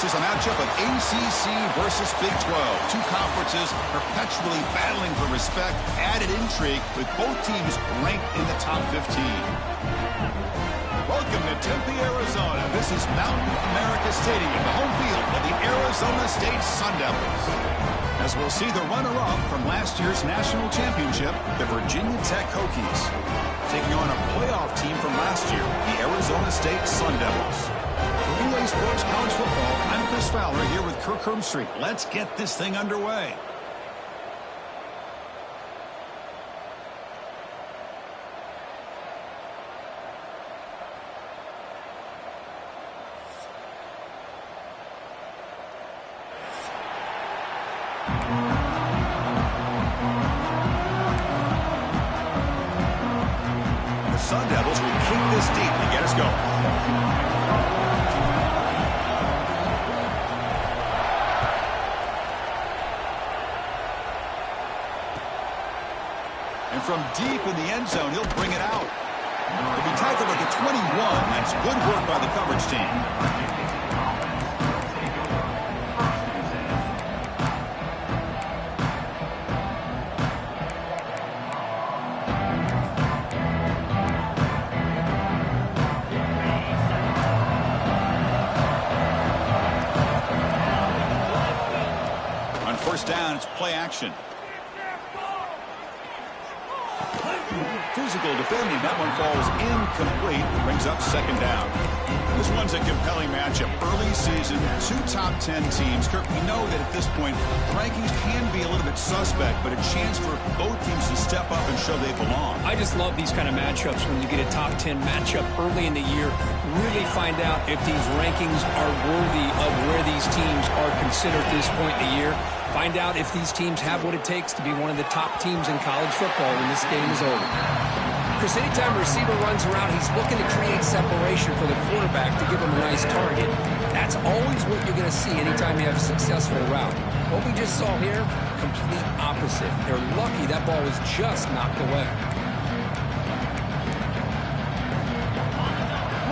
This is a matchup of ACC versus Big 12. Two conferences perpetually battling for respect. Added intrigue with both teams ranked in the top 15. Welcome to Tempe, Arizona. This is Mountain America Stadium, the home field of the Arizona State Sun Devils. As we'll see the runner-up from last year's national championship, the Virginia Tech Hokies, taking on a playoff team from last year, the Arizona State Sun Devils. For EA Sports College Football, I'm Chris Fowler here with Kirk Herbstreit. Let's get this thing underway. The Sun Devils will kick this deep to get us going. And from deep in the end zone, he'll bring it out. He'll be tackled at the 21. That's good work by the coverage team. On first down, it's play action. Physical defending. That one falls incomplete. Brings up second down. This one's a compelling matchup. Early season, two top 10 teams. Kirk, we know that at this point, the rankings can be a little bit suspect, but a chance for both teams to step up and show they belong. I just love these kind of matchups when you get a top 10 matchup early in the year. Really find out if these rankings are worthy of where these teams are considered at this point in the year. Find out if these teams have what it takes to be one of the top teams in college football when this game is over. Chris, anytime a receiver runs around, he's looking to create separation for the quarterback to give him a nice target. That's always what you're going to see anytime you have a successful route. What we just saw here, complete opposite. They're lucky that ball was just knocked away.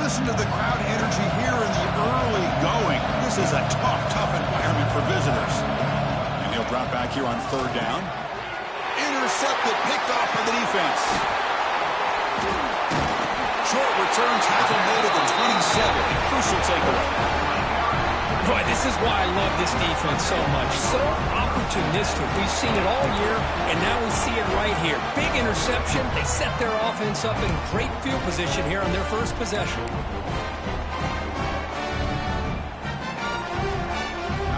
Listen to the crowd energy here in the early going. This is a tough environment for visitors. And he'll drop back here on third down. Intercepted, picked off by the defense. Short return tackle made at the 27. Crucial takeaway. Boy, this is why I love this defense so much. So opportunistic. We've seen it all year, and now we see it right here. Big interception. They set their offense up in great field position here on their first possession.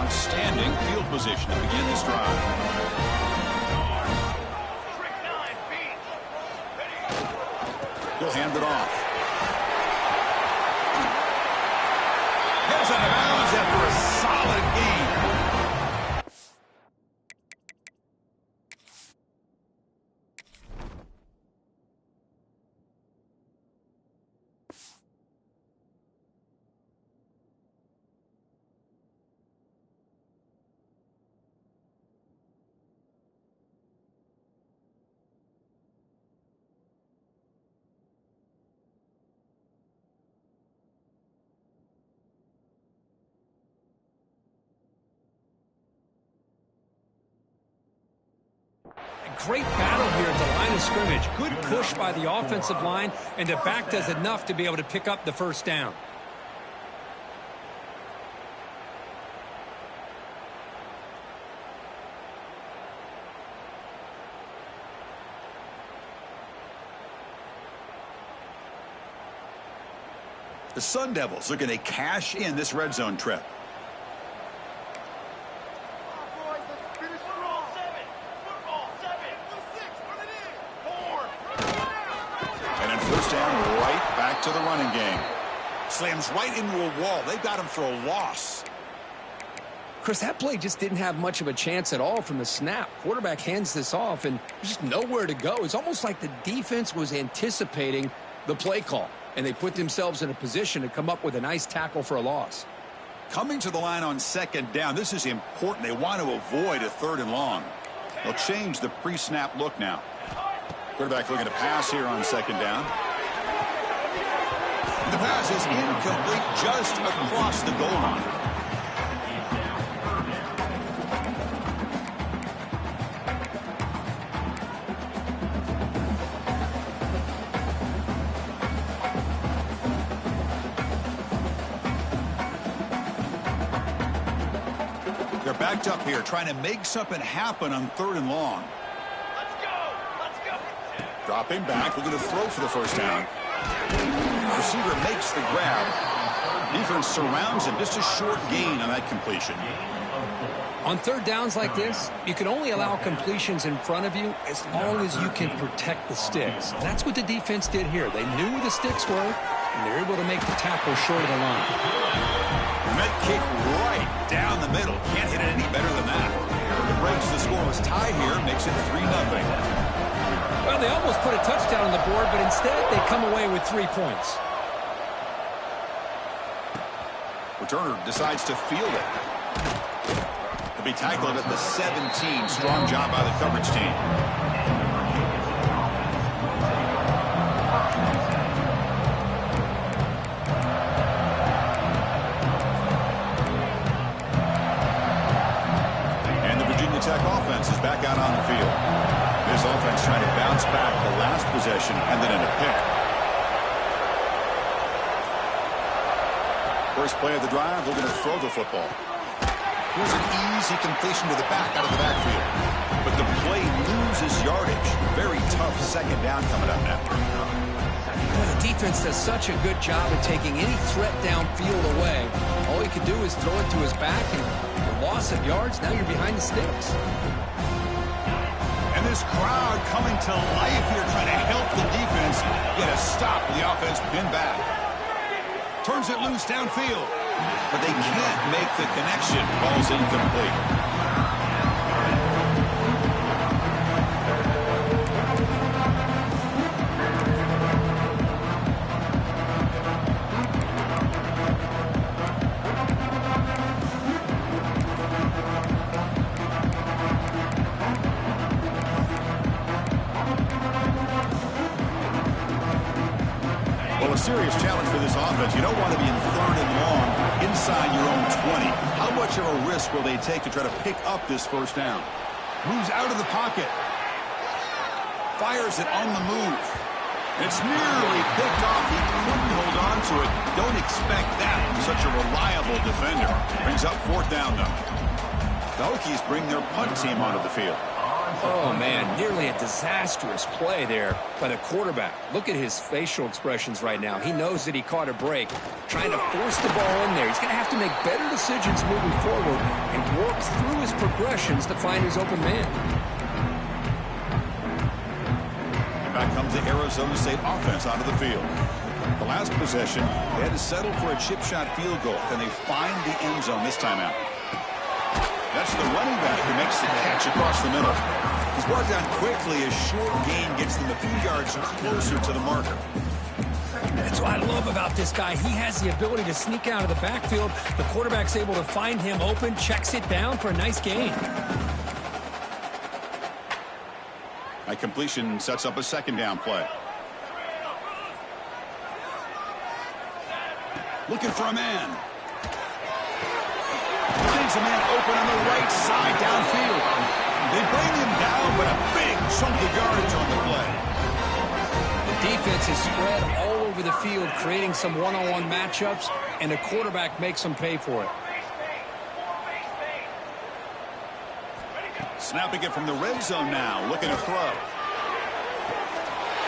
Outstanding field position to begin this drive. He'll hand it off. Gets out of bounds after a solid game. Great battle here at the line of scrimmage. Good push by the offensive line, and the back does enough to be able to pick up the first down. The Sun Devils are going to cash in this red zone trip. To the running game. Slams right into a wall. They got him for a loss. Chris, that play just didn't have much of a chance at all from the snap. Quarterback hands this off, and there's just nowhere to go. It's almost like the defense was anticipating the play call, and they put themselves in a position to come up with a nice tackle for a loss. Coming to the line on second down, this is important. They want to avoid a third and long. They'll change the pre-snap look now. Quarterback looking to pass here on second down. The pass is incomplete just across the goal line. They're backed up here, trying to make something happen on 3rd and long. Dropping back, looking to throw for the first down. The receiver makes the grab. Defense surrounds him. Just a short gain on that completion. On 3rd downs like this, you can only allow completions in front of you as long as you can protect the sticks. And that's what the defense did here. They knew where the sticks were, and they're able to make the tackle short of the line. Met kick right down the middle. Can't hit it any better than that. It breaks the scoreless tie here, makes it 3-0. Well, they almost put a touchdown on the board, but instead they come away with 3 points. Returner decides to field it. He'll be tackled at the 17. Strong job by the coverage team. And the Virginia Tech offense is back out on the field. This offense trying to bounce back the last possession and then in a pick. First play of the drive, we're going to throw the football. Here's an easy completion to the back out of the backfield. But the play loses yardage. Very tough second down coming up now. Well, the defense does such a good job of taking any threat downfield away. All he could do is throw it to his back, and the loss of yards, now you're behind the sticks. And this crowd coming to life here, trying to help the defense get a stop with the offense pinned back. Turns it loose downfield, but they can't make the connection. Ball's incomplete. A serious challenge for this offense. You don't want to be in 3rd and long inside your own 20. How much of a risk will they take to try to pick up this first down? Moves out of the pocket. Fires it on the move. It's nearly picked off. He couldn't hold on to it. Don't expect that from such a reliable defender. Brings up 4th down, though. The Hokies bring their punt team onto the field. Oh, man, nearly a disastrous play there by the quarterback. Look at his facial expressions right now. He knows that he caught a break, trying to force the ball in there. He's going to have to make better decisions moving forward and work through his progressions to find his open man. And back comes the Arizona State offense onto the field. The last possession, they had to settle for a chip shot field goal. Can they find the end zone this time out? That's the running back who makes the catch across the middle. He's brought down quickly. A short gain gets them a few yards closer to the marker. That's what I love about this guy. He has the ability to sneak out of the backfield. The quarterback's able to find him open, checks it down for a nice gain. That completion sets up a 2nd down play. Looking for a man. Finds a man open on the right side downfield. They bring him down, but a big chunk of yardage on the play. The defense is spread all over the field, creating some one-on-one matchups, and the quarterback makes them pay for it. Snapping it from the red zone now, looking to throw.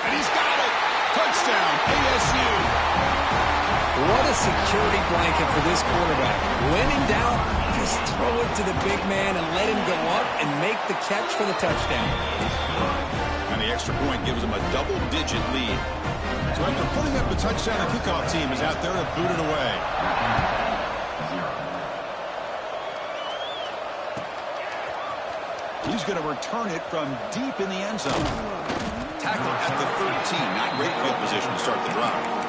And he's got it! Touchdown, ASU! What a security blanket for this quarterback. When in doubt, just throw it to the big man and let him go up and make the catch for the touchdown. And the extra point gives him a double-digit lead. So after putting up the touchdown, the kickoff team is out there to boot it away. He's going to return it from deep in the end zone. Tackle at the 13. Not great field position to start the drive.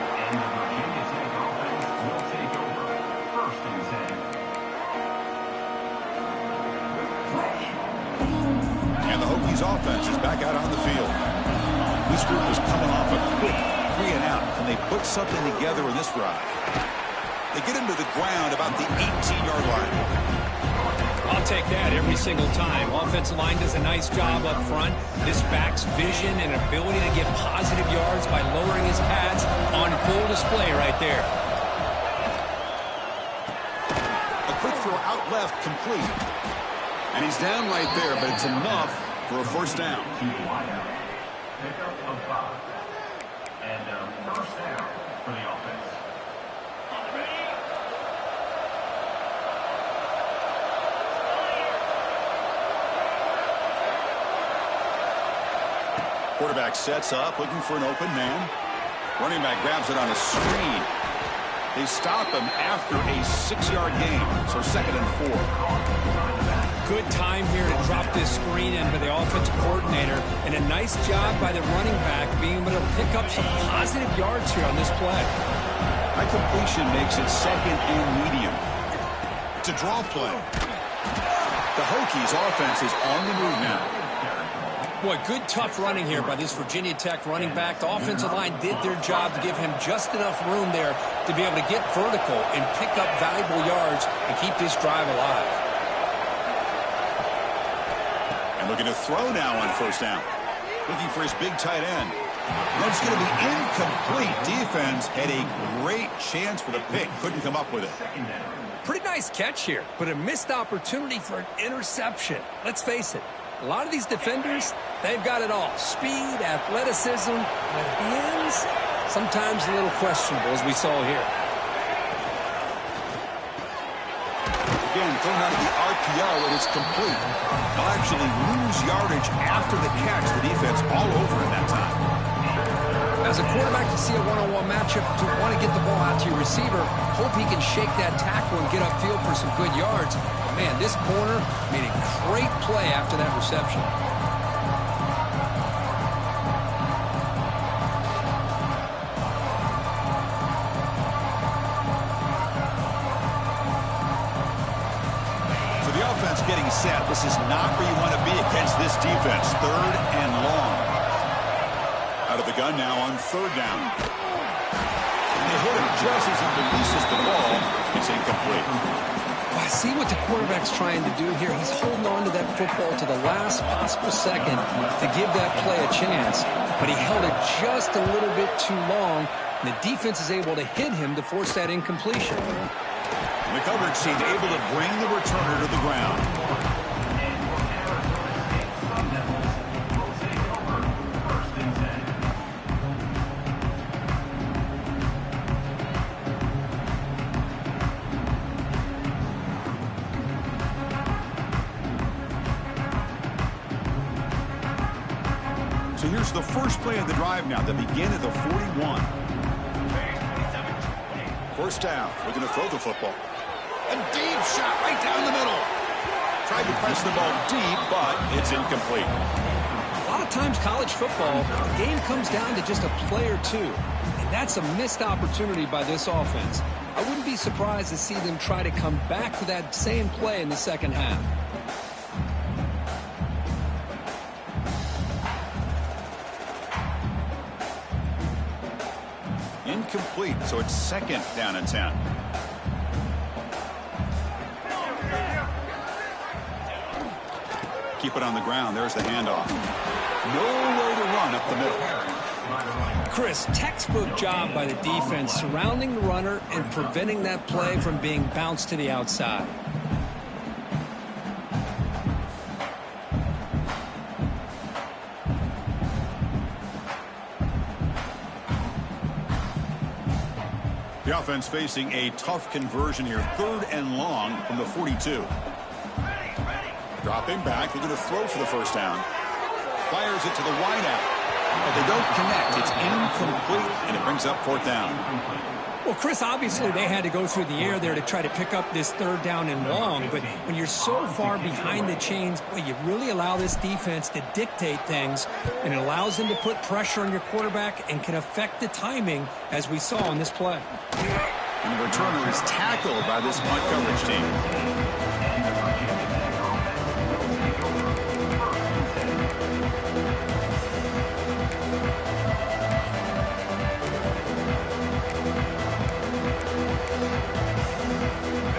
And the Hokies offense is back out on the field. This group is coming off a quick 3-and-out. Can they put something together in this drive? They get him to the ground about the 18-yard line. I'll take that every single time. Offensive line does a nice job up front. This back's vision and ability to get positive yards by lowering his pads on full display right there. A quick throw out left complete. And he's down right there, but it's enough for a first down. Pickup of 5. And first down for the offense. Quarterback sets up, looking for an open man. Running back grabs it on a screen. They stop him after a 6-yard gain, so 2nd and 4. Good time here to drop this screen in by the offensive coordinator, and a nice job by the running back being able to pick up some positive yards here on this play. High completion makes it 2nd and medium. It's a draw play. The Hokies offense is on the move now. Boy, good tough running here by this Virginia Tech running back. The offensive line did their job to give him just enough room there to be able to get vertical and pick up valuable yards and keep this drive alive. And looking to throw now on first down. Looking for his big tight end. That's going to be incomplete. Defense had a great chance for the pick. Couldn't come up with it. Pretty nice catch here, but a missed opportunity for an interception. Let's face it. A lot of these defenders, they've got it all. Speed, athleticism, but hands, sometimes a little questionable, as we saw here. Again, thrown out of the RPO, and it's complete. They'll actually lose yardage after the catch. The defense all over in that time. As a quarterback, to see a one-on-one matchup, to want to get the ball out to your receiver, hope he can shake that tackle and get upfield for some good yards. Man, this corner made a great play after that reception. So the offense getting set. This is not where you want to be against this defense. 3rd and long. Out of the gun now on 3rd down. And they hit him just as he releases the ball. It's incomplete. I see what the quarterback's trying to do here. He's holding on to that football to the last possible second to give that play a chance, but he held it just a little bit too long, and the defense is able to hit him to force that incompletion. And the coverage team able to bring the returner to the ground. So here's the first play of the drive now. They begin at the 41. First down. Looking to throw the football. A deep shot right down the middle. Tried to press the ball deep, but it's incomplete. A lot of times college football, the game comes down to just a play or two. And that's a missed opportunity by this offense. I wouldn't be surprised to see them try to come back to that same play in the second half. Incomplete, so it's 2nd down and 10. Keep it on the ground. There's the handoff. Nowhere to run up the middle. Chris, textbook job by the defense surrounding the runner and preventing that play from being bounced to the outside. The offense facing a tough conversion here. 3rd and long from the 42. Dropping back. They're going to throw for the first down. Fires it to the wideout. But they don't connect. It's incomplete, and it brings up 4th down. Well, Chris, obviously they had to go through the air there to try to pick up this 3rd down and long. But when you're so far behind the chains, boy, you really allow this defense to dictate things. And it allows them to put pressure on your quarterback and can affect the timing, as we saw in this play. And the returner is tackled by this punt coverage team.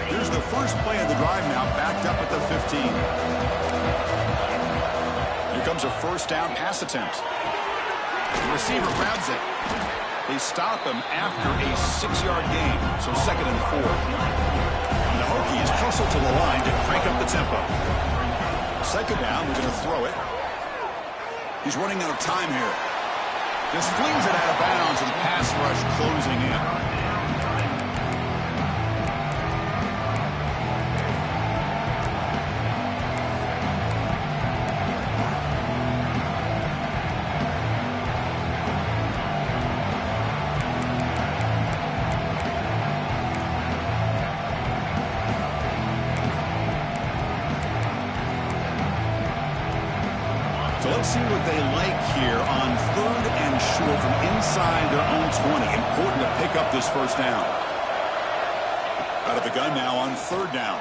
Here's the first play of the drive now, backed up at the 15. Here comes a first down pass attempt. The receiver grabs it. They stop him after a 6-yard gain, so 2nd and 4. And the Hokies just hustle to the line to crank up the tempo. Second down, we're going to throw it. He's running out of time here. Just flings it out of bounds, and the pass rush closing in. So let's see what they like here on 3rd and short from inside their own 20. Important to pick up this first down. Out of the gun now on 3rd down.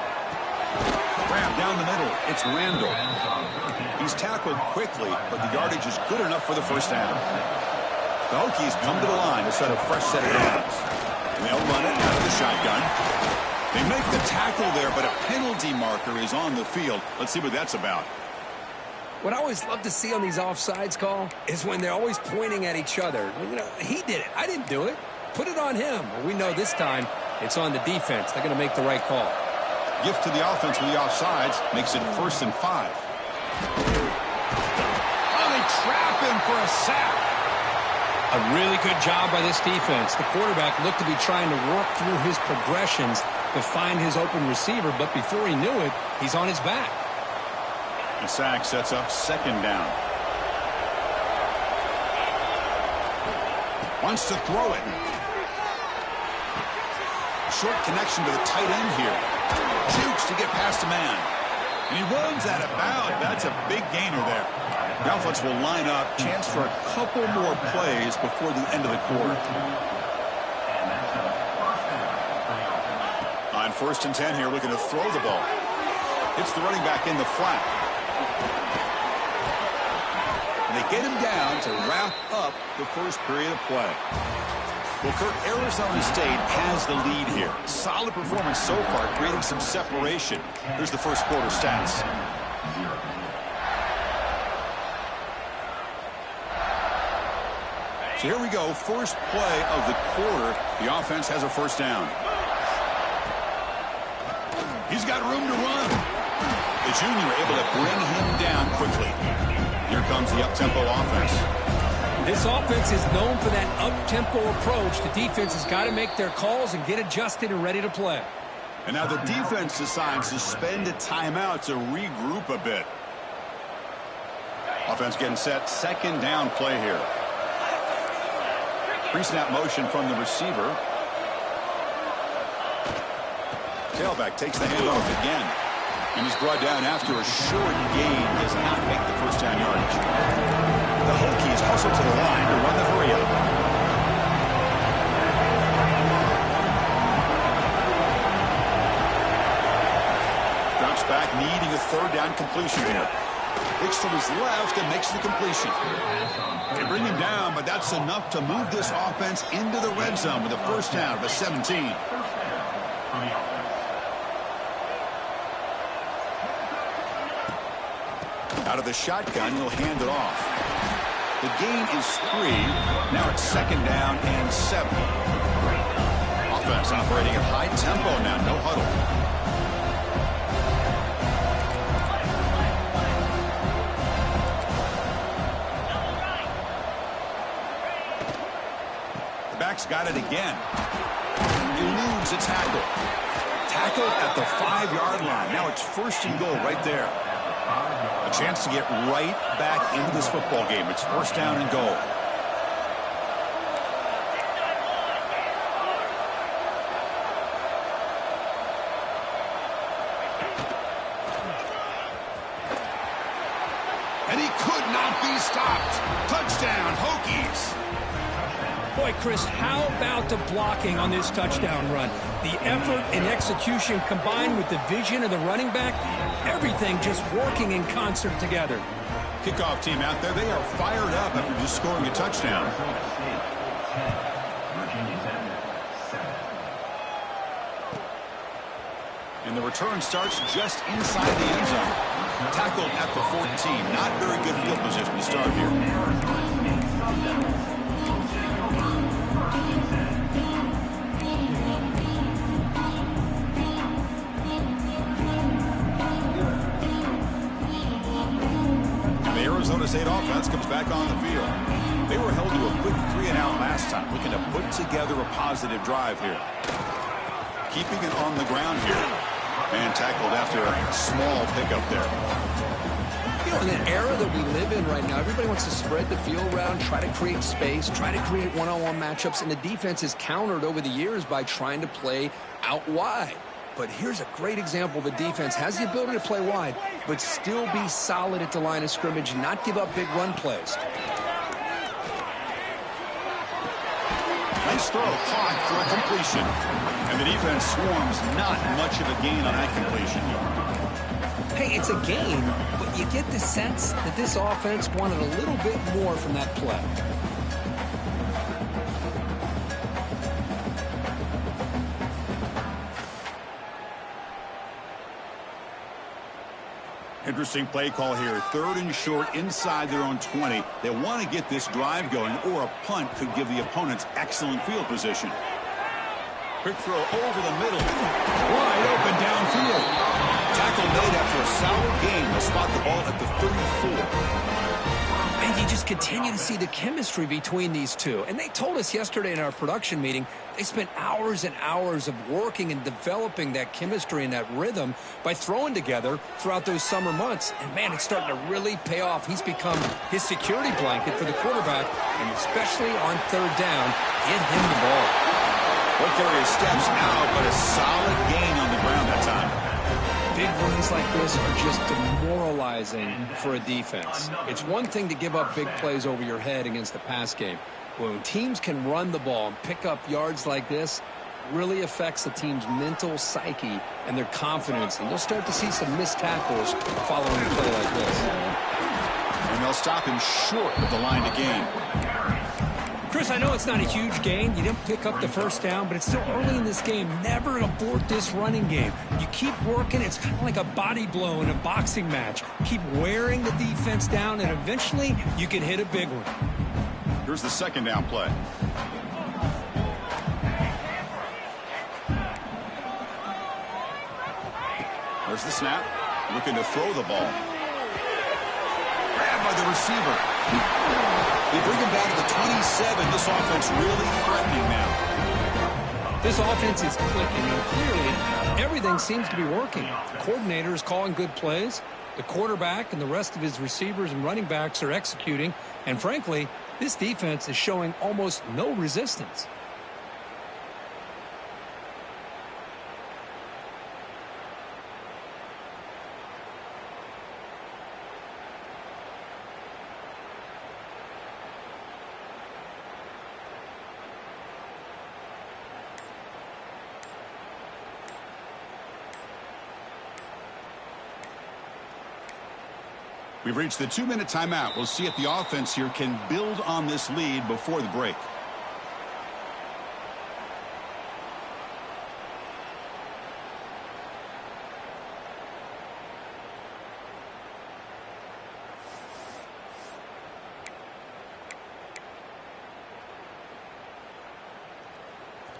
Grab down the middle. It's Randall. He's tackled quickly, but the yardage is good enough for the first down. The Hokies come to the line to set a fresh set of downs. They'll run it out of the shotgun. They make the tackle there, but a penalty marker is on the field. Let's see what that's about. What I always love to see on these offsides call is when they're always pointing at each other. You know, he did it. I didn't do it. Put it on him. Well, we know this time it's on the defense. They're going to make the right call. Gift to the offense with the offsides makes it 1st and 5. Oh, they trap him for a sack. A really good job by this defense. The quarterback looked to be trying to work through his progressions to find his open receiver, but before he knew it, he's on his back. The sack sets up 2nd down. Wants to throw it. Short connection to the tight end here. Jukes to get past a man. And he runs out of bounds. That's a big gainer there. The offense will line up. Chance for a couple more plays before the end of the quarter. On 1st and 10 here, looking to throw the ball. Hits the running back in the flat. And they get him down to wrap up the first period of play. Well, Kirk, Arizona State has the lead here. Solid performance so far, creating some separation. Here's the first quarter stats. So here we go, first play of the quarter. The offense has a first down. He's got room to run. The junior able to bring him down quickly. Here comes the up-tempo offense. This offense is known for that up-tempo approach. The defense has got to make their calls and get adjusted and ready to play. And now the defense decides to spend a timeout to regroup a bit. Offense getting set, 2nd down play here. Pre-snap motion from the receiver. Tailback takes the handoff again. And he's brought down after a short gain. Does not make the first down yardage. The Hokies hustle to the line to run the hurry-up. Drops back, needing a 3rd down completion here. Looks to his left and makes the completion. They bring him down, but that's enough to move this offense into the red zone with a first down of a 17. Out of the shotgun, he'll hand it off. The gain is 3. Now it's 2nd down and 7. Offense operating at high tempo now, no huddle. The back's got it again. Eludes a tackle. Tackled at the 5-yard line. Now it's 1st and goal right there. A chance to get right back into this football game. It's 1st down and goal. And he could not be stopped. Touchdown, Hokies. Boy, Chris, how about the blocking on this touchdown run? The effort and execution combined with the vision of the running back, everything just working in concert together. Kickoff team out there, they are fired up after just scoring a touchdown. And the return starts just inside the end zone. Tackled at the 14. Not very good field position to start here. Arizona State offense comes back on the field. They were held to a quick 3-and-out last time, looking to put together a positive drive here. Keeping it on the ground here. And tackled after a small pickup there. You know, in the era that we live in right now, everybody wants to spread the field around, try to create space, try to create one-on-one matchups, and the defense is countered over the years by trying to play out wide. But here's a great example of a defense has the ability to play wide, but still be solid at the line of scrimmage, not give up big run plays. Nice throw, caught for a completion. And the defense swarms, not much of a gain on that completion. Hey, it's a gain, but you get the sense that this offense wanted a little bit more from that play. Interesting play call here. 3rd and short inside their own 20. They want to get this drive going, or a punt could give the opponents excellent field position. Quick throw over the middle. Wide open downfield. Tackle made after a solid gain. They'll spot the ball at the 34. And you just continue to see the chemistry between these two. And they told us yesterday in our production meeting, they spent hours and hours of working and developing that chemistry and that rhythm by throwing together throughout those summer months. And, man, it's starting to really pay off. He's become his security blanket for the quarterback, and especially on 3rd down, get him the ball. What carry steps out, but a solid gain on the ground that time. Big runs like this are just demoralizing for a defense. It's one thing to give up big plays over your head against the pass game. When teams can run the ball and pick up yards like this, really affects the team's mental psyche and their confidence. And you'll start to see some missed tackles following a play like this. And they'll stop him short of the line to gain. Chris, I know it's not a huge gain. You didn't pick up the 1st down, but it's still early in this game. Never abort this running game. You keep working. It's kind of like a body blow in a boxing match. Keep wearing the defense down, and eventually you can hit a big one. Here's the 2nd down play. There's the snap. Looking to throw the ball. Grabbed by the receiver. They bring him down to the 27. This offense really threatening now. This offense is clicking, and clearly everything seems to be working. The coordinator is calling good plays. The quarterback and the rest of his receivers and running backs are executing. And frankly, this defense is showing almost no resistance. We've reached the 2-minute timeout. We'll see if the offense here can build on this lead before the break.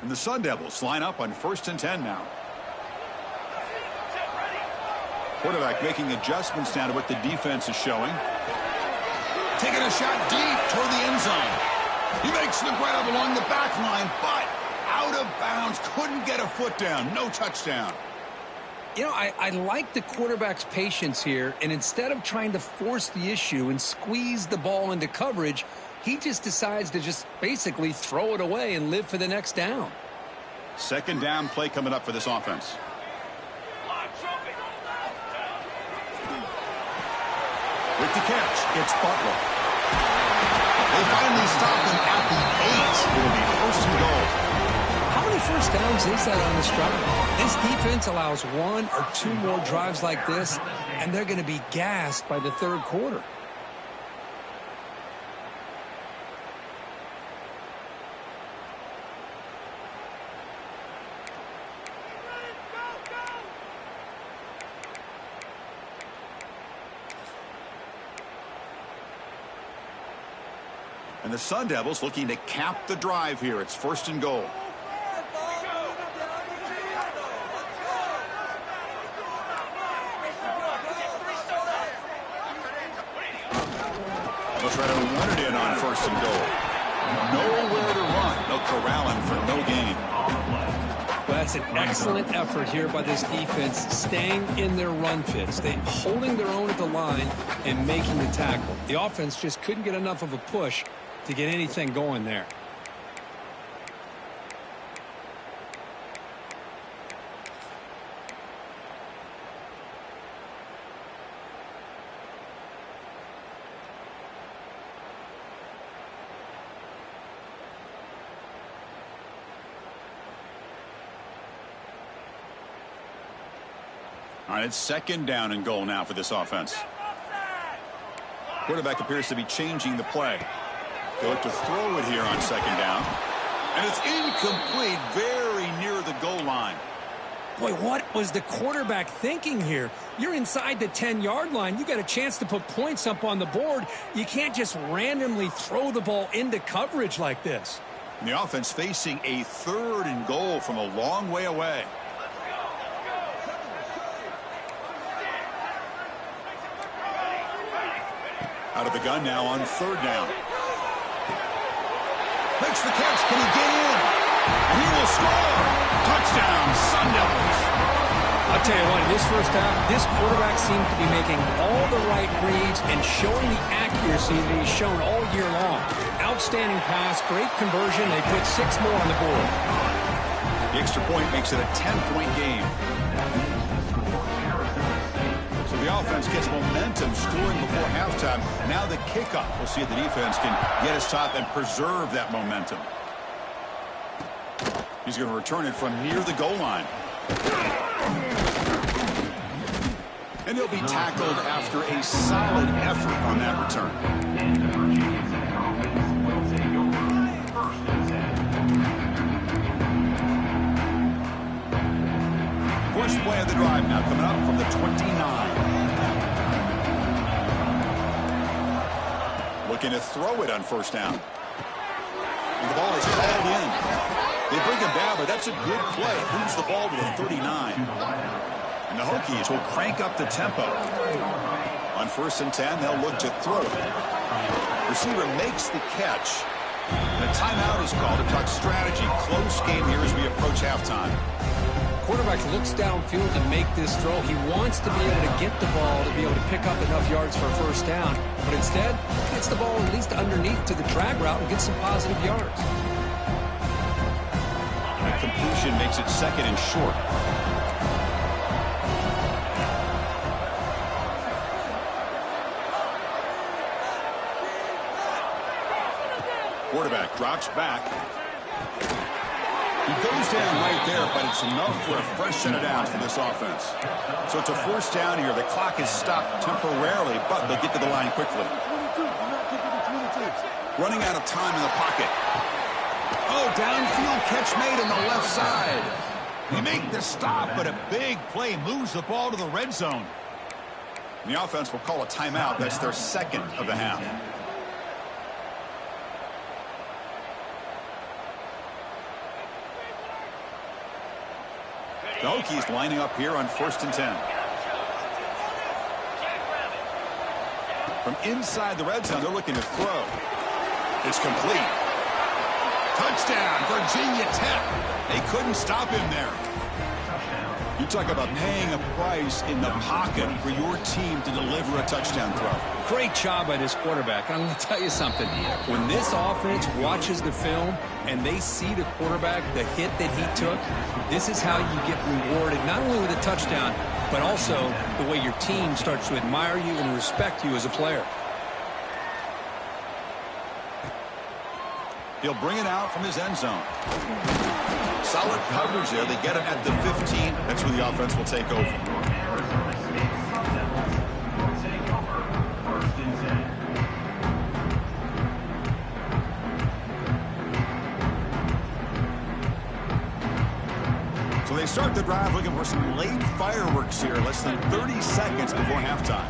And the Sun Devils line up on 1st and 10 now. Quarterback making adjustments now to what the defense is showing. Taking a shot deep toward the end zone. He makes the grab along the back line, but out of bounds. Couldn't get a foot down. No touchdown. You know, I like the quarterback's patience here, and instead of trying to force the issue and squeeze the ball into coverage, he just decides to just basically throw it away and live for the next down. 2nd down play coming up for this offense. With the catch, it's Butler. They finally stop him at the 8. It'll be 1st and goal. How many 1st downs is that on this drive? This defense allows 1 or 2 more drives like this, and they're going to be gassed by the 3rd quarter. And the Sun Devils looking to cap the drive here. It's 1st and goal. They'll try to run it in on first and goal. Nowhere to run. They'll corral him for no gain. Well, that's an excellent effort here by this defense, staying in their run fits. They holding their own at the line and making the tackle. The offense just couldn't get enough of a push to get anything going there. All right, it's second down and goal now for this offense. Quarterback appears to be changing the play. They look to throw it here on second down. And it's incomplete, very near the goal line. Boy, what was the quarterback thinking here? You're inside the 10-yard line. You got a chance to put points up on the board. You can't just randomly throw the ball into coverage like this. And the offense facing a third and goal from a long way away. Out of the gun now on third down. Makes the catch. Can he get in? And he will score. Touchdown, Sun Devils. I'll tell you what, in this first half, this quarterback seems to be making all the right reads and showing the accuracy that he's shown all year long. Outstanding pass, great conversion. They put 6 more on the board. The extra point makes it a 10-point game. The offense gets momentum scoring before halftime. Now the kickoff. We'll see if the defense can get his top and preserve that momentum. He's going to return it from near the goal line. And he'll be tackled after a solid effort on that return. First play of the drive now coming up from the 29. Looking to throw it on first down. And the ball is called in. They bring him down, but that's a good play. Moves the ball to the 39. And the Hokies will crank up the tempo. On first and 10, they'll look to throw it. Receiver makes the catch. And a timeout is called to talk strategy. Close game here as we approach halftime. Quarterback looks downfield to make this throw. He wants to be able to get the ball to be able to pick up enough yards for a first down. But instead, gets the ball at least underneath to the drag route and gets some positive yards. That completion makes it second and short. Quarterback drops back. He goes down right there, but it's enough for a fresh set of downs for this offense. So it's a first down here. The clock is stopped temporarily, but they'll get to the line quickly. Running out of time in the pocket. Oh, downfield catch made on the left side. They make the stop, but a big play moves the ball to the red zone. And the offense will call a timeout. That's their second of the half. The Hokies lining up here on first and 10. From inside the red zone, they're looking to throw. It's complete. Touchdown, Virginia Tech. They couldn't stop him there. You talk about paying a price in the pocket for your team to deliver a touchdown throw. Great job by this quarterback. I'm going to tell you something. When this offense watches the film and they see the quarterback, the hit that he took, this is how you get rewarded, not only with a touchdown, but also the way your team starts to admire you and respect you as a player. He'll bring it out from his end zone. Solid coverage there. They get it at the 15. That's where the offense will take over. So they start the drive looking for some late fireworks here. Less than 30 seconds before halftime.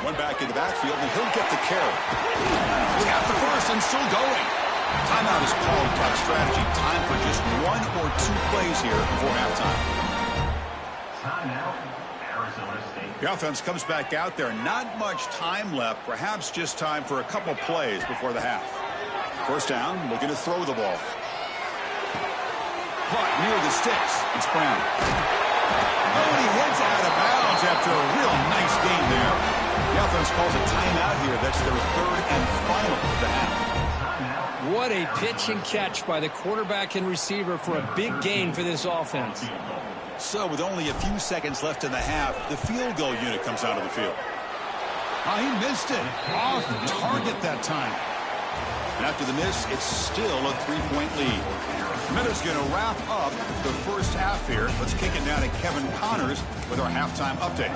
One back in the backfield, and he'll get the carry. He got the first and still going. Timeout is called. Talk strategy. Time for just 1 or 2 plays here before halftime. Timeout, Arizona State. The offense comes back out there. Not much time left. Perhaps just time for a couple plays before the half. First down, looking to throw the ball. Caught near the sticks. It's Brown. Oh, and he heads out of bounds after a real nice gain there. The offense calls a timeout here. That's their third and final of the half. What a pitch and catch by the quarterback and receiver for a big gain for this offense. So with only a few seconds left in the half, the field goal unit comes out of the field. Oh, he missed it. Off target that time. And after the miss, it's still a 3-point lead. Minutes going to wrap up the first half here. Let's kick it down to Kevin Connors with our halftime update.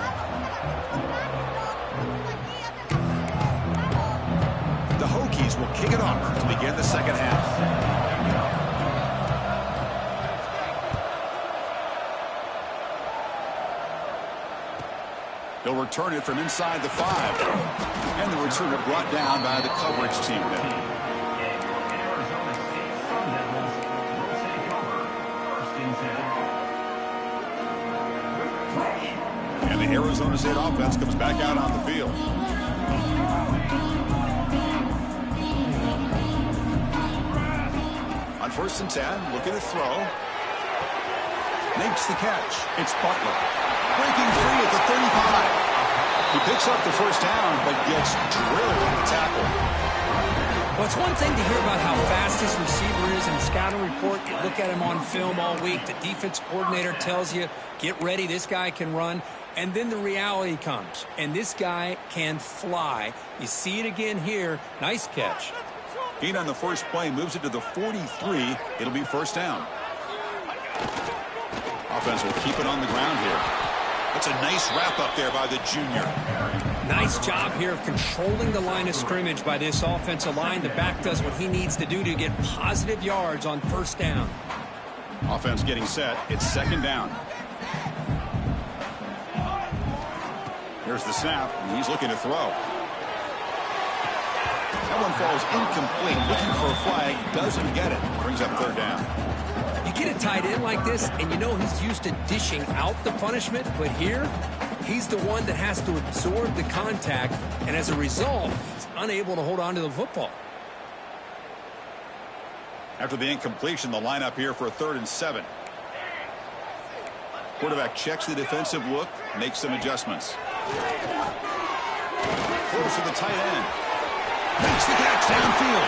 The Hokies will kick it off to begin the second half. They'll return it from inside the 5. And the returner brought down by the coverage team now. And the Arizona State offense comes back out on the field. On 1st and 10, looking to throw. Makes the catch. It's Butler. Breaking free at the 35. He picks up the first down, but gets drilled on the tackle. Well, it's one thing to hear about how fast his receiver is in the scouting report. You look at him on film all week. The defense coordinator tells you, get ready, this guy can run. And then the reality comes, and this guy can fly. You see it again here. Nice catch. Gain on the first play moves it to the 43. It'll be first down. Offense will keep it on the ground here. That's a nice wrap up there by the junior. Nice job here of controlling the line of scrimmage by this offensive line. The back does what he needs to do to get positive yards on first down. Offense getting set. It's second down. Here's the snap, and he's looking to throw. That one falls incomplete. Looking for a flag. Doesn't get it. Brings up third down. You get a tight end like this, and you know he's used to dishing out the punishment, but here, he's the one that has to absorb the contact, and as a result, he's unable to hold on to the football. After the incompletion, the lineup here for a 3rd and 7. Quarterback checks the defensive look, makes some adjustments. Close to the tight end. Makes the catch downfield.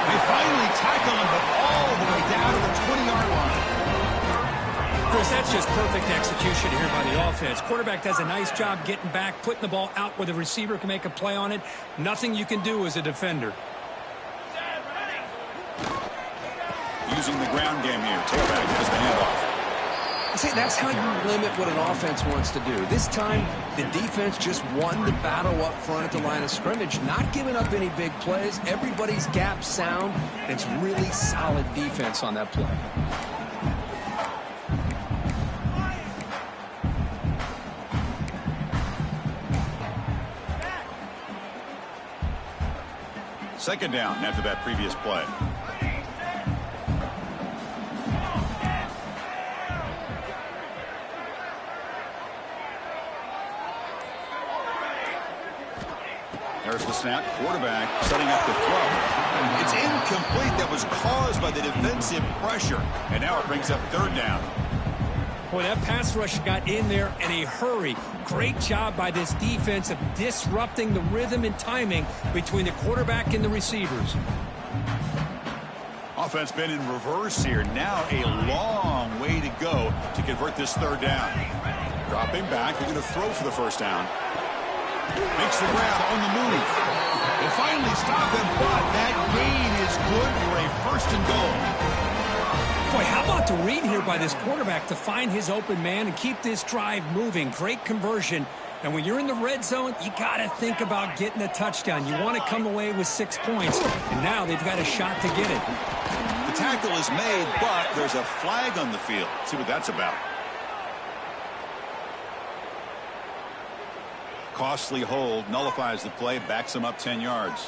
They finally tackle him, but all the way down to the 20-yard line. Chris, that's just perfect execution here by the offense. Quarterback does a nice job getting back, putting the ball out where the receiver can make a play on it. Nothing you can do as a defender. Using the ground game here. Tailback has the handoff. See, that's how you limit what an offense wants to do. This time, the defense just won the battle up front at the line of scrimmage, not giving up any big plays. Everybody's gap sound. It's really solid defense on that play. Second down after that previous play. There's the snap. Quarterback setting up the throw. It's incomplete. That was caused by the defensive pressure. And now it brings up third down. Boy, that pass rush got in there in a hurry. Great job by this defense of disrupting the rhythm and timing between the quarterback and the receivers. Offense been in reverse here. Now a long way to go to convert this third down. Dropping back. They're going to throw for the first down. Makes the grab on the move. They finally stop him, but that gain is good for a first and goal. Boy, how about the read here by this quarterback to find his open man and keep this drive moving. Great conversion. And when you're in the red zone, you got to think about getting a touchdown. You want to come away with 6 points. And now they've got a shot to get it. The tackle is made, but there's a flag on the field. Let's see what that's about. Costly hold, nullifies the play, backs him up 10 yards.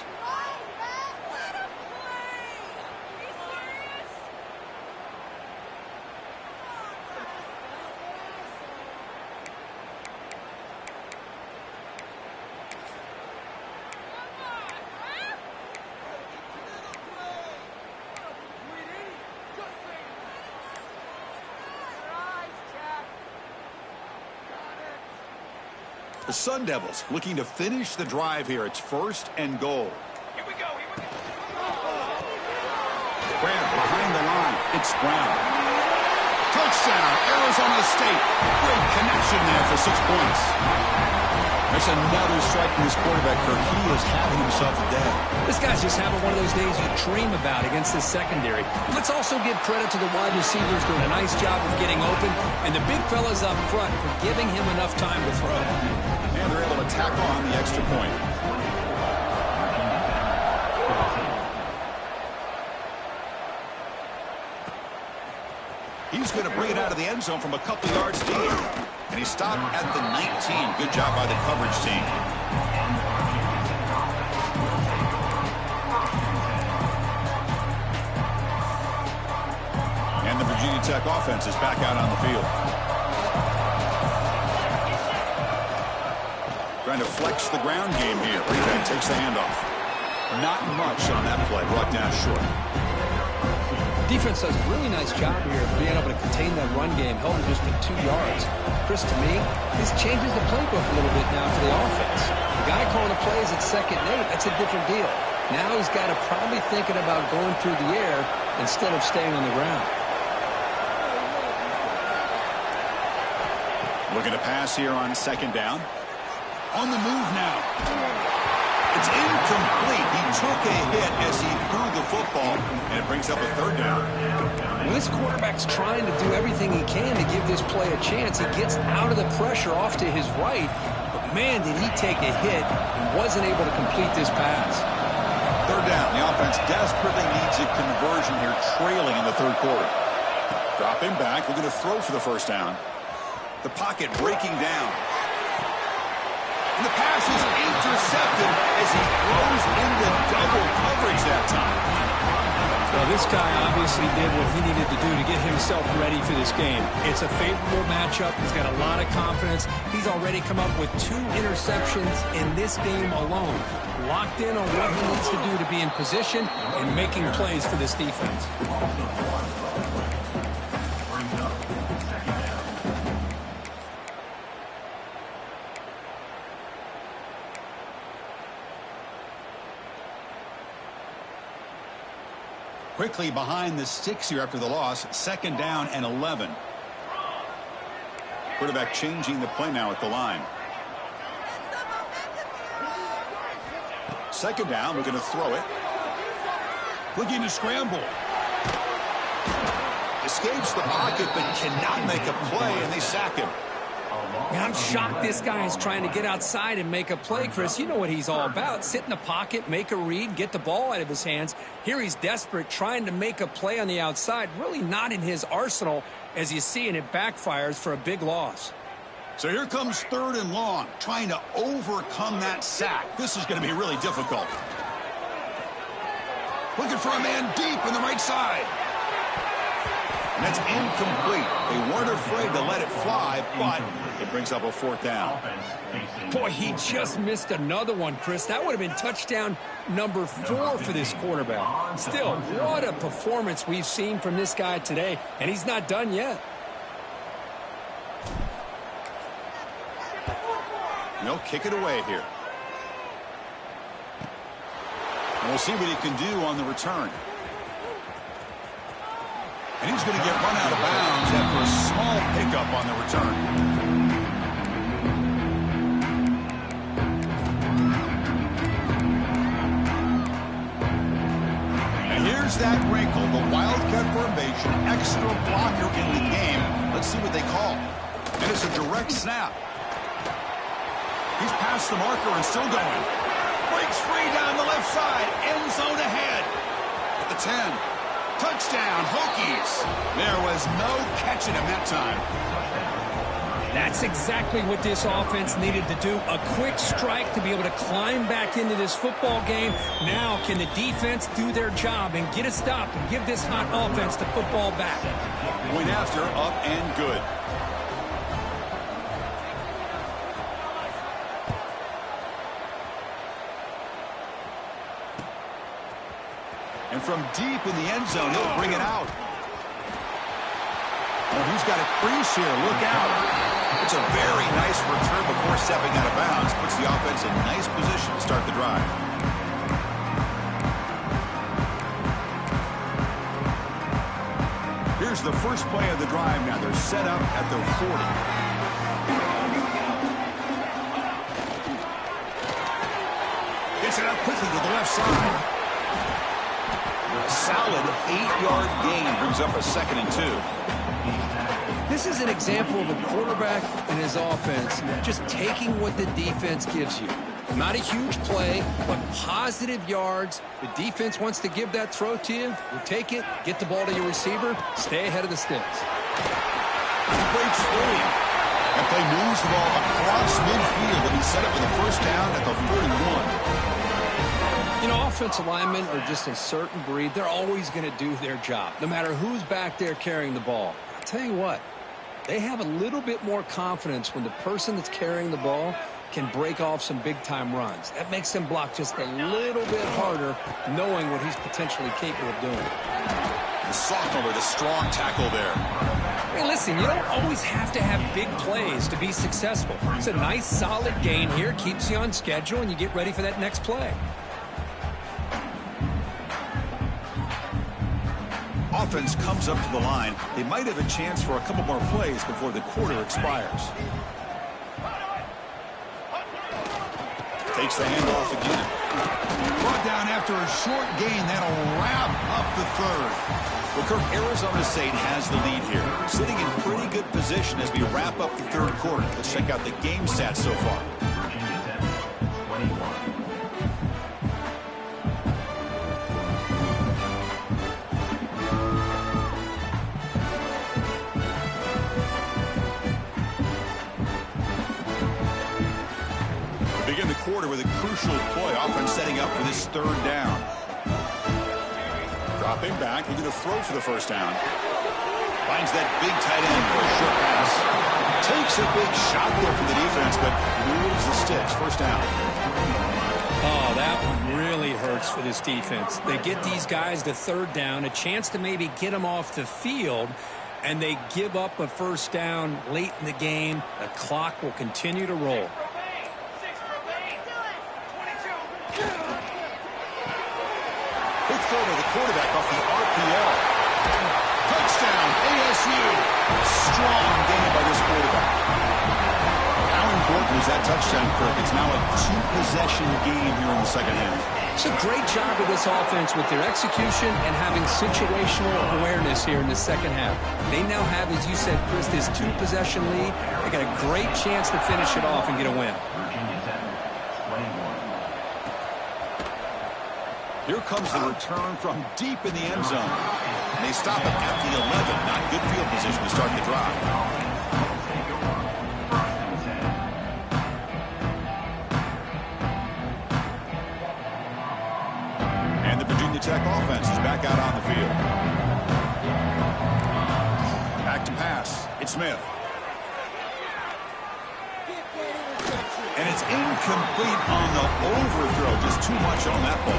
The Sun Devils looking to finish the drive here. It's 1st and goal. Here we go. Grant behind the line. It's Brown. Touchdown, Arizona State. Great connection there for 6 points. That's another strike from this quarterback, Kirk. He is having himself a day. This guy's just having one of those days you dream about against this secondary. Let's also give credit to the wide receivers doing a nice job of getting open, and the big fellas up front for giving him enough time to throw. And they're able to tackle on the extra point. He's going to bring it out of the end zone from a couple yards deep. And he stopped at the 19. Good job by the coverage team. And the Virginia Tech offense is back out on the field. Trying to flex the ground game here. Reed takes the handoff. Not much on that play. Brought down short. Defense does a really nice job here of being able to contain that run game, held just at 2 yards. Chris, to me, this changes the playbook a little bit now for the offense. The guy calling the plays at 2nd and 8, that's a different deal. Now he's got to probably thinking about going through the air instead of staying on the ground. Looking to pass here on 2nd down. On the move now. It's incomplete. He took a hit as he threw the football, and it brings up a 3rd down. When this quarterback's trying to do everything he can to give this play a chance, he gets out of the pressure off to his right, but man, did he take a hit and wasn't able to complete this pass. 3rd down. The offense desperately needs a conversion here, trailing in the 3rd quarter. Dropping back, looking to throw for the 1st down. The pocket breaking down. And the pass is intercepted as he throws into double coverage that time. Well, this guy obviously did what he needed to do to get himself ready for this game. It's a favorable matchup. He's got a lot of confidence. He's already come up with 2 interceptions in this game alone. Locked in on what he needs to do to be in position and making plays for this defense. Quickly behind the sticks here after the loss. 2nd down and 11. Quarterback changing the play now at the line. 2nd down. We're going to throw it. Looking to scramble. Escapes the pocket but cannot make a play, and they sack him. And I'm shocked this guy is trying to get outside and make a play, Chris. You know what he's all about. Sit in the pocket, make a read, get the ball out of his hands. Here he's desperate, trying to make a play on the outside. Really not in his arsenal, as you see, and it backfires for a big loss. So here comes 3rd and long, trying to overcome that sack. This is going to be really difficult. Looking for a man deep in the right side. And that's incomplete. They weren't afraid to let it fly, but it brings up a 4th down. Boy, he just missed another one, Chris. That would have been touchdown number 4 for this quarterback. Still, what a performance we've seen from this guy today, and he's not done yet. He'll kick it away here. And we'll see what he can do on the return. And he's going to get run out of bounds after a small pickup on the return. And here's that wrinkle, the Wildcat formation, extra blocker in the game. Let's see what they call. And it's a direct snap. He's past the marker and still going. Breaks free down the left side. End zone ahead. At the 10. Touchdown, Hokies. There was no catching him that time. That's exactly what this offense needed to do. A quick strike to be able to climb back into this football game. Now can the defense do their job and get a stop and give this hot offense the football back? Point after, up and good. And from deep in the end zone, he'll bring it out. Oh, he's got a crease here. Look out. It's a very nice return before stepping out of bounds. the first play of the drive now. They're set up at their 40. Gets it up quickly to the left side. A solid 8-yard gain brings up a 2nd and 2. This is an example of a quarterback and his offense just taking what the defense gives you. Not a huge play, but positive yards. The defense wants to give that throw to you. You take it, get the ball to your receiver, stay ahead of the sticks. He breaks free. That play moves the ball across midfield, and he's set up for the first down at the 41. You know, offensive linemen are just a certain breed. They're always going to do their job, no matter who's back there carrying the ball. I'll tell you what, they have a little bit more confidence when the person that's carrying the ball can break off some big-time runs. That makes them block just a little bit harder, knowing what he's potentially capable of doing. The sophomore with a strong tackle there. Hey, listen, you don't always have to have big plays to be successful. It's a nice, solid gain here, keeps you on schedule, and you get ready for that next play. Offense comes up to the line. They might have a chance for a couple more plays before the quarter expires. Takes the handoff again. Brought down after a short gain. That'll wrap up the 3rd. Well, Kirk, Arizona State has the lead here. Sitting in pretty good position as we wrap up the 3rd quarter. Let's check out the game stats so far. Virginia Tech, 21. Begin the quarter with a crucial play. Offense setting up for this 3rd down. Dropping back, looking to throw for the first down. Finds that big tight end for a short pass. Takes a big shot there for the defense, but moves the sticks. First down. Oh, that one really hurts for this defense. They get these guys to 3rd down, a chance to maybe get them off the field, and they give up a first down late in the game. The clock will continue to roll. Quick throw to the quarterback off the RPO. Touchdown, ASU. Strong game by this quarterback. How important is that touchdown, Kirk? It's now a 2-possession game here in the 2nd half. It's a great job of this offense with their execution and having situational awareness here in the 2nd half. They now have, as you said, Chris, this 2-possession lead. They got a great chance to finish it off and get a win. Virginia Tech, 21. Here comes the return from deep in the end zone. And they stop it at the 11. Not good field position to start the drive. And the Virginia Tech offense is back out on the field. Back to pass. It's Smith. And it's incomplete on the overthrow. Just too much on that ball.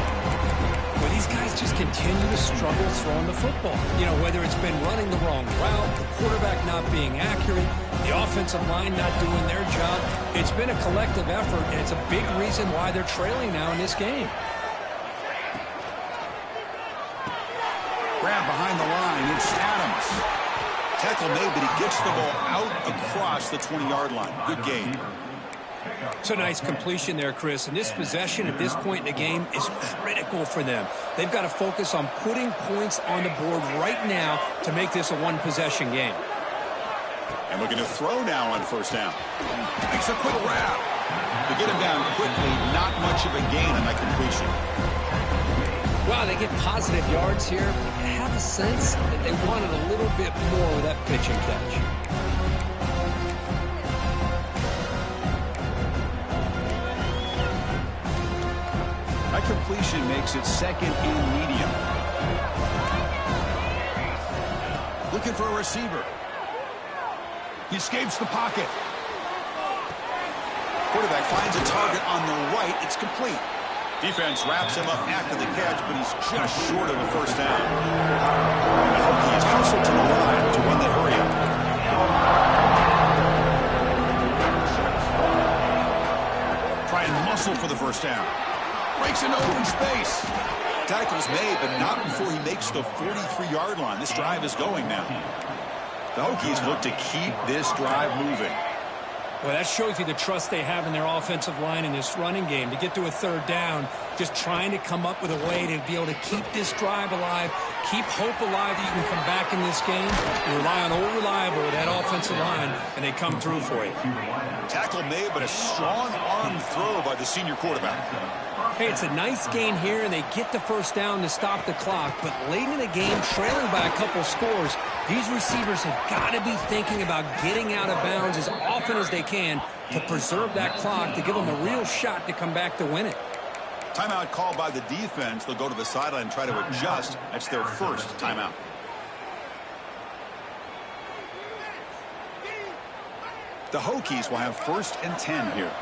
Well, these guys just continue to struggle throwing the football. You know, whether it's been running the wrong route, the quarterback not being accurate, the offensive line not doing their job. It's been a collective effort, and it's a big reason why they're trailing now in this game. Grab behind the line. It's Adams. Tackle made, but he gets the ball out across the 20-yard line. Good game. It's a nice completion there, Chris. And this possession at this point in the game is critical for them. They've got to focus on putting points on the board right now to make this a 1-possession game. And looking to throw now on first down. Makes a quick wrap. To get him down quickly, not much of a gain on that completion. Wow, they get positive yards here. I have a sense that they wanted a little bit more with that pitch and catch. That completion makes it 2nd and medium. Looking for a receiver. He escapes the pocket. Quarterback finds a target on the right. It's complete. Defense wraps him up after the catch, but he's just short of a first down. And Hokie is hustled to the line to win the hurry-up. Try and muscle for the first down. Breaks into open space. tackle's made, but not before he makes the 43-yard line. This drive is going now. The Hokies look to keep this drive moving. Well, that shows you the trust they have in their offensive line in this running game. To get to a third down, just trying to come up with a way to be able to keep this drive alive, keep hope alive that you can come back in this game. You rely on old reliable with that offensive line, and they come through for you. Tackle made, but a strong arm throw by the senior quarterback. Hey, it's a nice gain here, and they get the first down to stop the clock. But late in the game, trailing by a couple scores, these receivers have got to be thinking about getting out of bounds as often as they can to preserve that clock, to give them a real shot to come back to win it. Timeout called by the defense. They'll go to the sideline and try to adjust. That's their first timeout. The Hokies will have 1st and 10 here.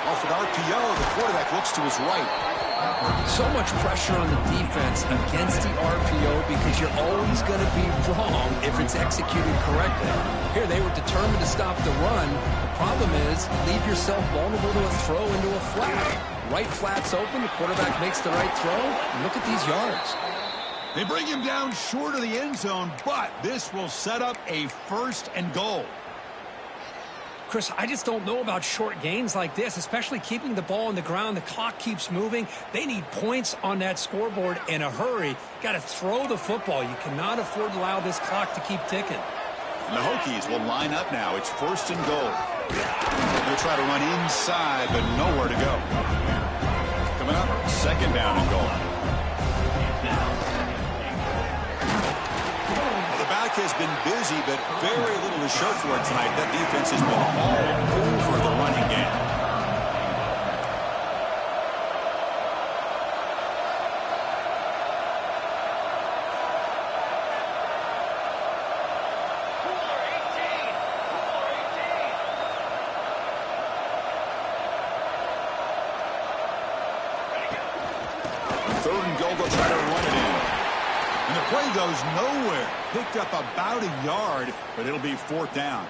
Off an RPO, the quarterback looks to his right. So much pressure on the defense against the RPO because you're always going to be wrong if it's executed correctly. Here, they were determined to stop the run. The problem is, leave yourself vulnerable to a throw into a flat. Right flat's open, the quarterback makes the right throw, and look at these yards. They bring him down short of the end zone, but this will set up a 1st and goal. Chris, I just don't know about short gains like this, especially keeping the ball on the ground. The clock keeps moving. They need points on that scoreboard in a hurry. Got to throw the football. You cannot afford to allow this clock to keep ticking. And the Hokies will line up now. It's 1st and goal. They'll try to run inside, but nowhere to go. Coming up, 2nd down and goal. Has been busy, but very little to show for it tonight. That defense has been all over the running game. Third and goal, they'll try to run it in. And the play goes nowhere. Picked up about a yard, but it'll be 4th down.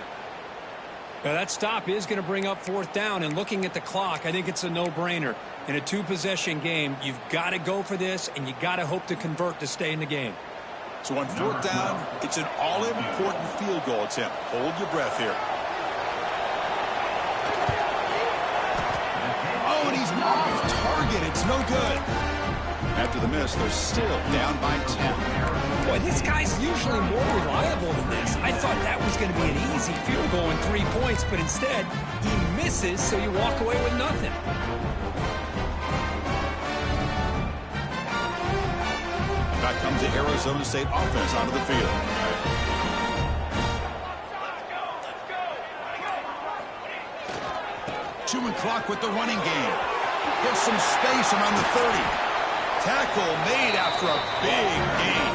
Now that stop is going to bring up 4th down, and looking at the clock, I think it's a no-brainer. In a 2-possession game, you've got to go for this, and you got to hope to convert to stay in the game. So on 4th down, it's an all-important field goal attempt. Hold your breath here. Oh, and he's off target. It's no good. After the miss, they're still down by 10. Boy, this guy's usually more reliable than this. I thought that was going to be an easy field goal and 3 points, but instead, he misses, so you walk away with nothing. Back comes the Arizona State offense onto the field. Chewing clock with the running game. Gets some space around the 30. Tackle made after a big gain.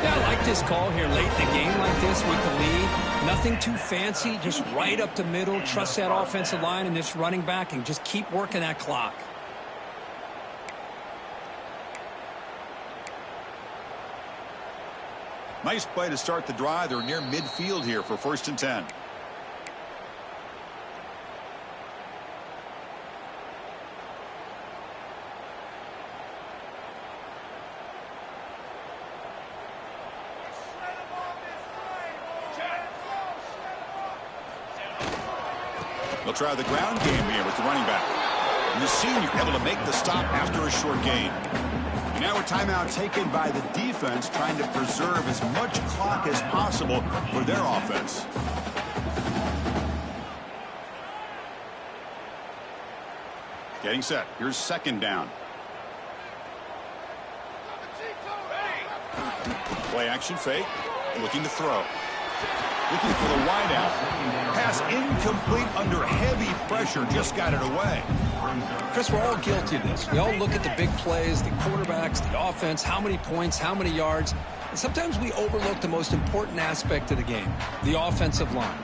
Yeah, I like this call here late in the game like this with the lead. Nothing too fancy, just right up the middle. Trust that offensive line and this running back and just keep working that clock. Nice play to start the drive. They're near midfield here for 1st and 10. They'll try the ground game here with the running back. And the senior able to make the stop after a short gain. And now a timeout taken by the defense, trying to preserve as much clock as possible for their offense. Getting set. Here's 2nd down. Play action fake. Looking to throw. Looking for the wideout. Pass incomplete under heavy pressure. Just got it away. Chris, we're all guilty of this. We all look at the big plays, the quarterbacks, the offense, how many points, how many yards. And sometimes we overlook the most important aspect of the game, the offensive line.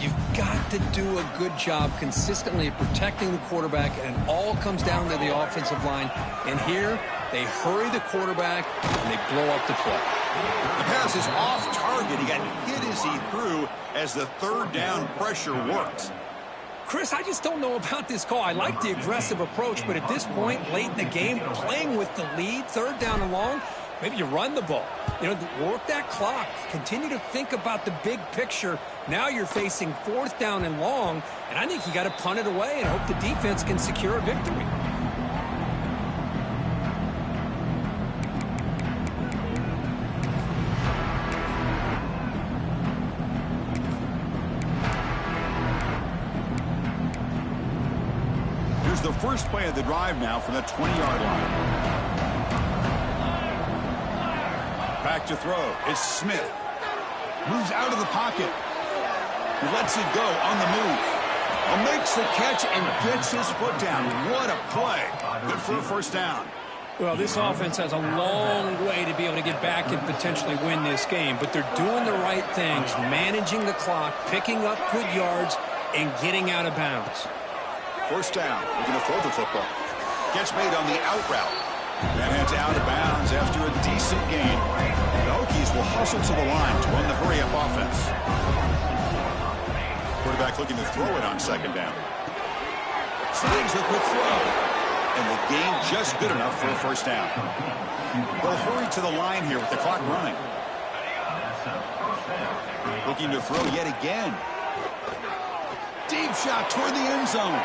You've got to do a good job consistently protecting the quarterback, and it all comes down to the offensive line. And here, they hurry the quarterback, and they blow up the play. The pass passes off target. He got hit as he threw as the third down pressure worked. Chris, I just don't know about this call. I like the aggressive approach, but at this point, late in the game, playing with the lead, third down and long, maybe you run the ball. Work that clock. Continue to think about the big picture. Now you're facing fourth down and long, and I think you got to punt it away and hope the defense can secure a victory. Here's the first play of the drive now from the 20-yard line. Back to throw. It's Smith. Moves out of the pocket. He lets it go on the move. Makes the catch and gets his foot down. What a play. Good for a first down. Well, this offense has a long way to be able to get back and potentially win this game, but they're doing the right things, managing the clock, picking up good yards, and getting out of bounds. First down. Looking to throw the football. Catch made on the out route. That heads out of bounds after a decent gain. The Hokies will hustle to the line to run the hurry-up offense. Quarterback looking to throw it on second down. Snags the quick throw. And the gain just good enough for a first down. They'll hurry to the line here with the clock running. Looking to throw yet again. Deep shot toward the end zone.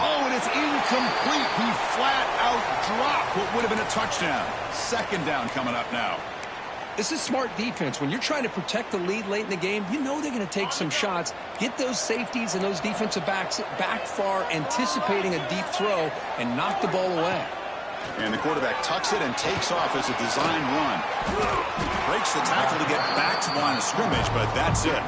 Oh, and it's incomplete. He flat out dropped what would have been a touchdown. Second down coming up now. This is smart defense. When you're trying to protect the lead late in the game, you know they're going to take some shots. Get those safeties and those defensive backs back far, anticipating a deep throw, and knock the ball away. And the quarterback tucks it and takes off as a design run. Breaks the tackle to get back to the line of scrimmage, but that's it.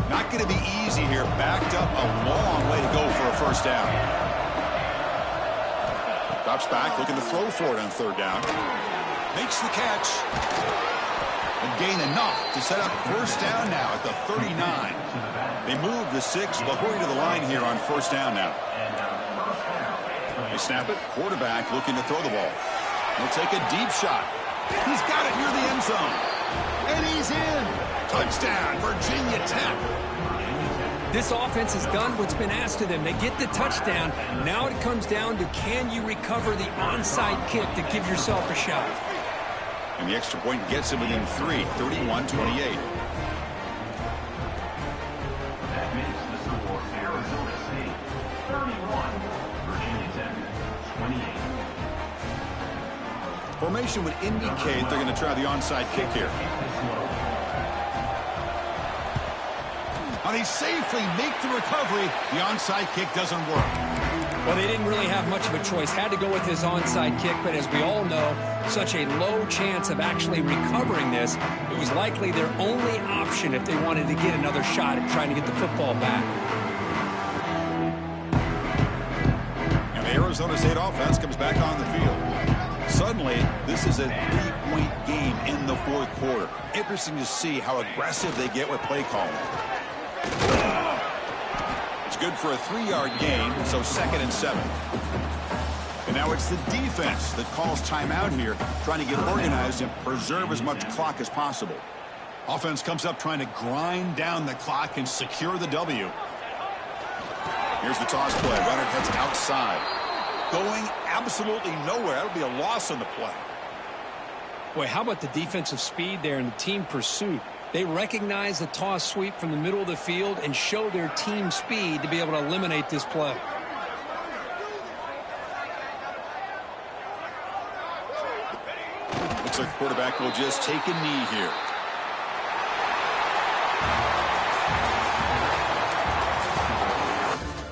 Not going to be easy here. Backed up a long way to go for a first down. Drops back, looking to throw for it on third down. Makes the catch. And gain enough to set up first down now at the 39. They move the 6. They'll hurry to the line here on first down now. They snap it. Quarterback looking to throw the ball. He'll take a deep shot. He's got it near the end zone. And he's in. Touchdown, Virginia Tech. This offense has done what's been asked of them. They get the touchdown. Now it comes down to, can you recover the onside kick to give yourself a shot? And the extra point gets him within 3, 31-28. That makes the score Arizona State 31, Virginia Tech 28. Formation would indicate they're going to try the onside kick here. They safely make the recovery. The onside kick doesn't work. Well, they didn't really have much of a choice. Had to go with his onside kick, but as we all know, such a low chance of actually recovering this. It was likely their only option if they wanted to get another shot at trying to get the football back. And the Arizona State offense comes back on the field. Suddenly, this is a 3-point game in the fourth quarter. Interesting to see how aggressive they get with play calling. It's good for a 3-yard gain, so second and 7. And now it's the defense that calls timeout here, trying to get organized and preserve as much clock as possible. Offense comes up trying to grind down the clock and secure the W. Here's the toss play. Runner heads outside. Going absolutely nowhere. That'll be a loss on the play. Boy, how about the defensive speed there and the team pursuit? They recognize the toss sweep from the middle of the field and show their team speed to be able to eliminate this play. Looks like the quarterback will just take a knee here.